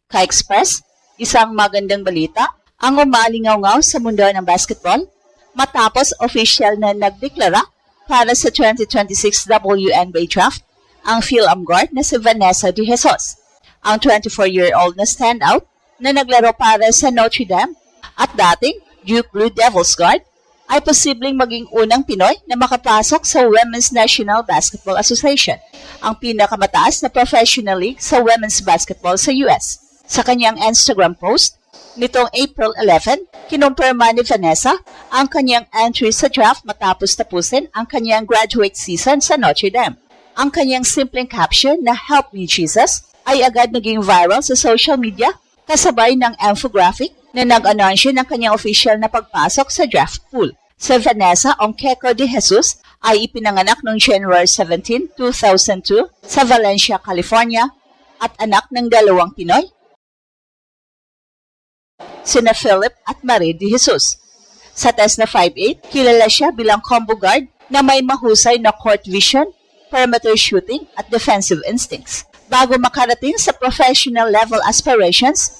Ka-Express, isang magandang balita ang umalingaw-ngaw sa mundo ng basketball matapos official na nagdeklara para sa 2026 WNBA Draft ang Phil-Am guard na si Vanessa De Jesus, ang 24-year-old na standout na naglaro para sa Notre Dame at dating Duke Blue Devils guard ay posibleng maging unang Pinoy na makapasok sa Women's National Basketball Association, ang pinakamataas na professional league sa women's basketball sa US. Sa kanyang Instagram post, nitong April 11, kinumpirma ni Vanessa ang kanyang entry sa draft matapos tapusin ang kanyang graduate season sa Notre Dame. Ang kanyang simpleng caption na "Help me Jesus" ay agad naging viral sa social media kasabay ng infographic na nag-anunsyo ng kanyang official na pagpasok sa draft pool. Si Vanessa Onkeko De Jesus ay ipinanganak noong January 17, 2002 sa Valencia, California at anak ng dalawang Pinoy, sina Philip at Marie De Jesus. Sa test na 5'8", kilala siya bilang combo guard na may mahusay na court vision, perimeter shooting at defensive instincts. Bago makarating sa professional level aspirations,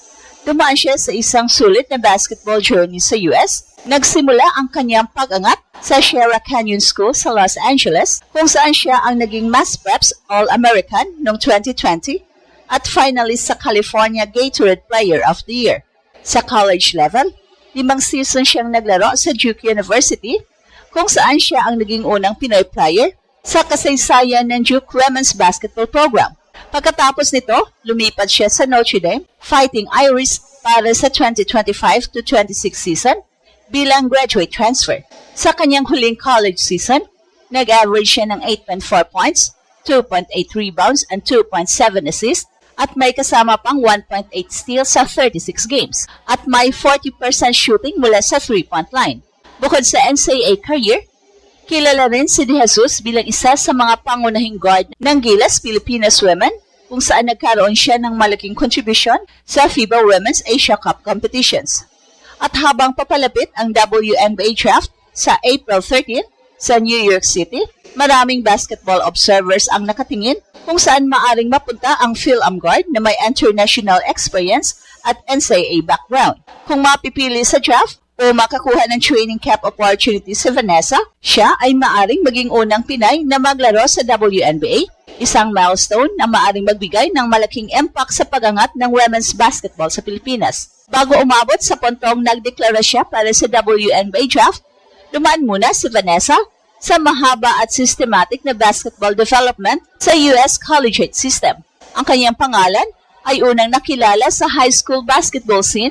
dumaan siya sa isang sulit na basketball journey sa US. Nagsimula ang kanyang pag-angat sa Sierra Canyon School sa Los Angeles, kung saan siya ang naging Mass Preps All-American noong 2020 at finalist sa California Gatorade Player of the Year. Sa college level, 5 season siyang naglaro sa Duke University, kung saan siya ang naging unang Pinoy player sa kasaysayan ng Duke Women's Basketball Program. Pagkatapos nito, lumipat siya sa Notre Dame Fighting Irish para sa 2025-26 season bilang graduate transfer. Sa kanyang huling college season, nag-average siya ng 8.4 points, 2.8 rebounds, and 2.7 assists, at may kasama pang 1.8 steals sa 36 games, at may 40% shooting mula sa 3-point line. Bukod sa NCAA career, kilala rin si De Jesus bilang isa sa mga pangunahing guard ng Gilas Pilipinas Women, kung saan nagkaroon siya ng malaking kontribusyon sa FIBA Women's Asia Cup competitions. At habang papalapit ang WNBA Draft sa April 13 sa New York City, maraming basketball observers ang nakatingin kung saan maaring mapunta ang Phil-Am guard na may international experience at NCAA background. Kung mapipili sa draft o makakuha ng training camp opportunity si Vanessa, siya ay maaring maging unang Pinay na maglaro sa WNBA, isang milestone na maaring magbigay ng malaking impact sa pag-angat ng women's basketball sa Pilipinas. Bago umabot sa puntong nagdeklara siya para sa WNBA draft, dumaan muna si Vanessa sa mahaba at systematic na basketball development sa US collegiate system. Ang kanyang pangalan ay unang nakilala sa high school basketball scene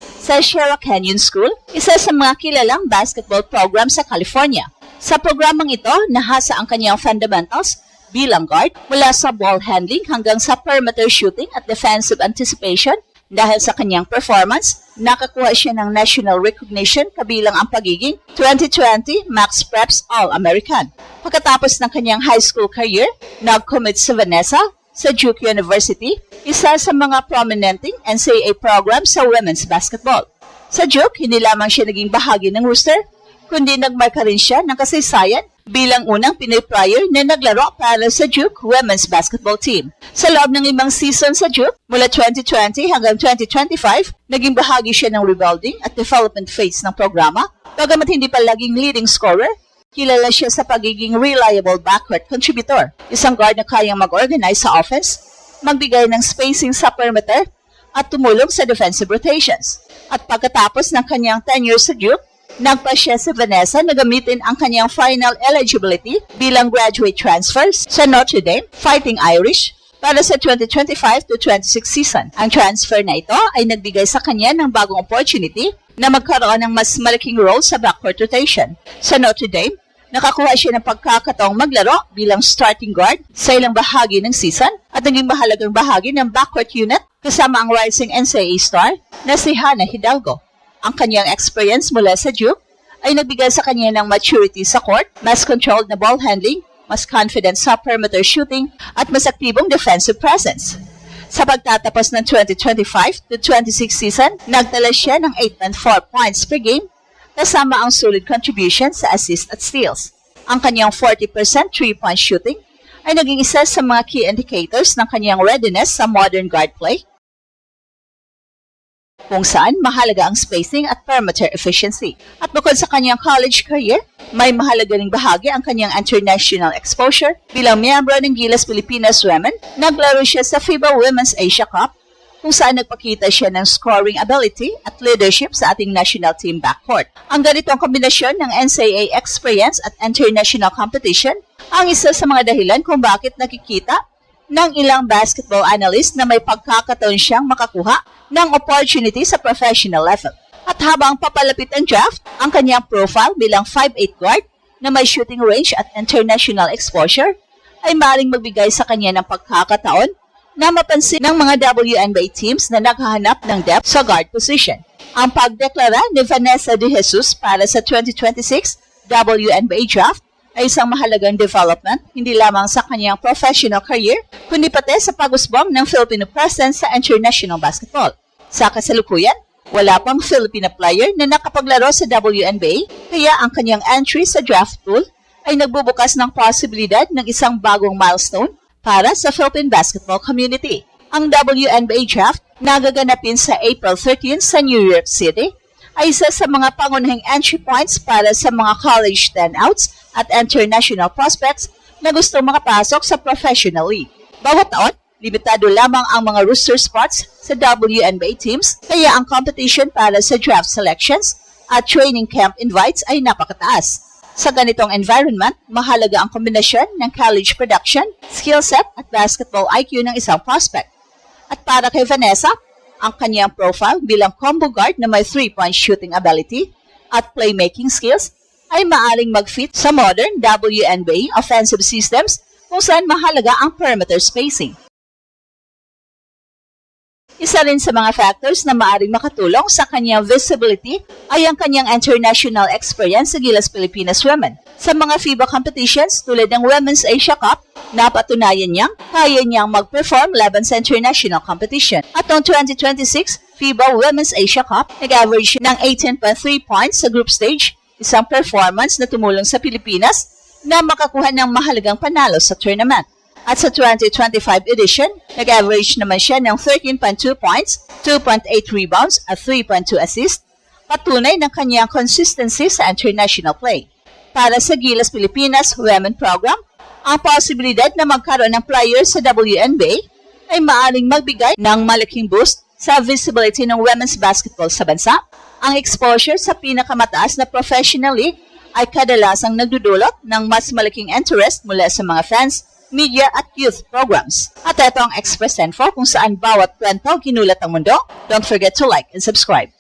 sa Sierra Canyon School, isa sa mga kilalang basketball program sa California. Sa programang ito, nahasa ang kanyang fundamentals bilang guard mula sa ball handling hanggang sa perimeter shooting at defensive anticipation. Dahil sa kanyang performance, nakakuha siya ng national recognition kabilang ang pagiging 2020 Max Preps All-American. Pagkatapos ng kanyang high school career, nag-commit si Vanessa sa Duke University, isa sa mga prominenting NCAA program sa women's basketball. Sa Duke, hindi lamang siya naging bahagi ng roster, kundi nagmarka rin siya ng kasaysayan bilang unang Pinoy player na naglaro para sa Duke Women's Basketball Team. Sa loob ng 5 season sa Duke, mula 2020 hanggang 2025, naging bahagi siya ng rebuilding at development phase ng programa. Bagamat hindi pa laging leading scorer, kilala siya sa pagiging reliable backcourt contributor, isang guard na kayang mag-organize sa offense, magbigay ng spacing sa perimeter, at tumulong sa defensive rotations. At pagkatapos ng kanyang tenure sa Duke, nagpa siya si Vanessa na gamitin ang kanyang final eligibility bilang graduate transfers sa Notre Dame Fighting Irish para sa 2025-26 season. Ang transfer na ito ay nagbigay sa kanya ng bagong opportunity na magkaroon ng mas malaking role sa backcourt rotation. Sa Notre Dame, nakakuha siya ng pagkakataong maglaro bilang starting guard sa ilang bahagi ng season at naging mahalagang bahagi ng backcourt unit kasama ang rising NCAA star na si Hannah Hidalgo. Ang kanyang experience mula sa Duke ay nagbigay sa kanya ng maturity sa court, mas controlled na ball handling, mas confident sa perimeter shooting, at mas aktibong defensive presence. Sa pagtatapos ng 2025-26 season, nagtala siya ng 8.4 points per game, kasama ang solid contribution sa assist at steals. Ang kanyang 40% 3-point shooting ay naging isa sa mga key indicators ng kanyang readiness sa modern guard play, kung saan mahalaga ang spacing at perimeter efficiency. At bukod sa kanyang college career, may mahalaga ring bahagi ang kanyang international exposure. Bilang miyembro ng Gilas Pilipinas Women, naglaro siya sa FIBA Women's Asia Cup, kung saan nagpakita siya ng scoring ability at leadership sa ating national team backcourt. Ang ganitong kombinasyon ng NCAA experience at international competition ang isa sa mga dahilan kung bakit nakikita ng ilang basketball analyst na may pagkakataon siyang makakuha ng opportunity sa professional level. At habang papalapit ang draft, ang kanyang profile bilang 5'8 guard na may shooting range at international exposure ay maaaring magbigay sa kanya ng pagkakataon na mapansin ng mga WNBA teams na naghahanap ng depth sa guard position. Ang pagdeklara ni Vanessa De Jesus para sa 2026 WNBA draft ay isang mahalagang development hindi lamang sa kanyang professional career, kundi pati sa pag-usbong ng Filipino presence sa international basketball. Sa kasalukuyan, wala pang Filipino player na nakapaglaro sa WNBA, kaya ang kanyang entry sa draft pool ay nagbubukas ng posibilidad ng isang bagong milestone para sa Philippine basketball community. Ang WNBA draft na gaganapin sa April 13 sa New York City ay isa sa mga pangunahing entry points para sa mga college standouts at international prospects na gustong makapasok sa professional league. Bawat taon, limitado lamang ang mga roster spots sa WNBA teams, kaya ang competition para sa draft selections at training camp invites ay napakataas. Sa ganitong environment, mahalaga ang kombinasyon ng college production, skill set at basketball IQ ng isang prospect. At para kay Vanessa, ang kanyang profile bilang combo guard na may 3-point shooting ability at playmaking skills ay maaring mag-fit sa modern WNBA offensive systems kung saan mahalaga ang perimeter spacing. Isa rin sa mga factors na maaring makatulong sa kanyang visibility ay ang kanyang international experience sa Gilas Pilipinas Women. Sa mga FIBA competitions tulad ng Women's Asia Cup, napatunayan niyang kaya niyang mag-perform laban sa international competition. At noong 2026 FIBA Women's Asia Cup, nag-average ng 18.3 points sa group stage, isang performance na tumulong sa Pilipinas na makakuha ng mahalagang panalo sa tournament. At sa 2025 edition, nag-average naman siya ng 13.2 points, 2.8 rebounds at 3.2 assists, patunay ng kanyang consistency sa international play. Para sa Gilas Pilipinas Women Program, ang posibilidad na magkaroon ng players sa WNBA ay maaaring magbigay ng malaking boost sa visibility ng women's basketball sa bansa. Ang exposure sa pinakamataas na professional league ay kadalasang nagdudulot ng mas malaking interest mula sa mga fans, media at youth programs. At ito ang Express Info kung saan bawat kwento ginulat ang mundo. Don't forget to like and subscribe.